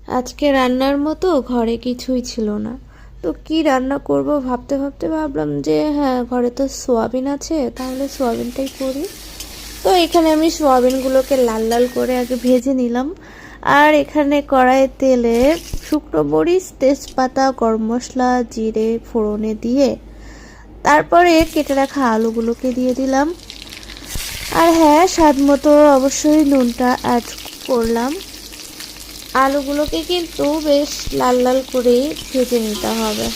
আজকে রান্নার মতো ঘরে কিছুই ছিল না। তো কি রান্না করব ভাবতে ভাবতে ভাবলাম যে হ্যাঁ, ঘরে তো সোয়াবিন আছে, তাহলে সোয়াবিনটাই করি। তো এখানে আমি সোয়াবিনগুলোকে লাল লাল করে আগে ভেজে নিলাম। আর এখানে কড়াইয়ে তেলে শুকনো মরিচ, তেজপাতা, গরম মশলা, জিরে ফোড়নে দিয়ে তারপরে কেটে রাখা আলুগুলোকে দিয়ে দিলাম। আর হ্যাঁ, স্বাদ মতো অবশ্যই নুনটা অ্যাড করলাম। আলুগুলোকে কিন্তু বেশ লাল লাল করেই ভেজে নিতে হবে।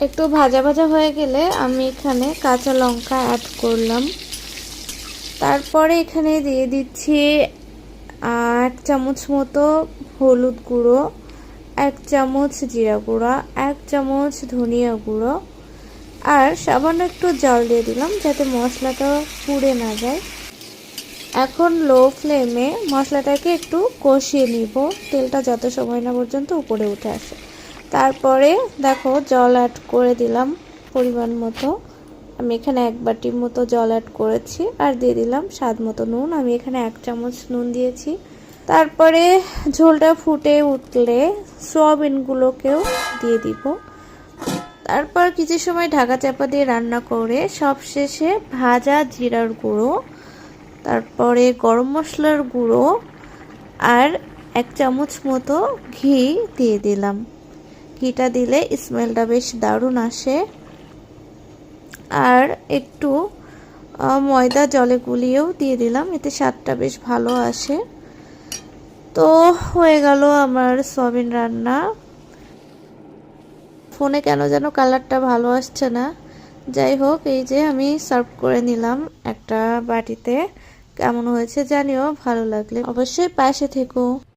একটু ভাজা ভাজা হয়ে গেলে আমি এখানে কাঁচা লঙ্কা অ্যাড করলাম। তারপরে এখানে দিয়ে দিচ্ছি 1 চামচ মতো হলুদ গুঁড়ো, 1 চামচ জিরা গুঁড়া, 1 চামচ ধনিয়া গুঁড়ো, আর সামান্য একটু জল দিয়ে দিলাম যাতে মশলাটা পুড়ে না যায়। এখন লো ফ্লেমে মশলাটাকে একটু কষিয়ে নিব, তেলটা যত সময় না পর্যন্ত উপরে উঠে আসে। তারপরে দেখো জল অ্যাড করে দিলাম পরিমাণ মতো। আমি এখানে 1 বাটির মতো জল অ্যাড করেছি। আর দিয়ে দিলাম স্বাদ মতো নুন। আমি এখানে 1 চামচ নুন দিয়েছি। তারপরে ঝোলটা ফুটে উঠলে সোয়াবিনগুলোকেও দিয়ে দিব। তারপর কিছু সময় ঢাকা চাপা দিয়ে রান্না করে সবশেষে ভাজা জিরার গুঁড়ো, তারপরে গরম মশলার গুঁড়ো আর 1 চামচ মতো ঘি দিয়ে দিলাম। ঘিটা দিলে স্মেলটা বেশ দারুণ আসে। আর একটু ময়দা জলে গুলিয়েও দিয়ে দিলাম, এতে স্বাদটা বেশ ভালো আসে। তো হয়ে গেল আমার সয়াবিন রান্না। ফোনে কেন যেন কালারটা ভালো আসছে না। যাই হোক, এই যে আমি সার্ভ করে নিলাম একটা বাটিতে। কেমন হয়েছে জানিও, ভালো লাগলে অবশ্যই পাশে থেকো।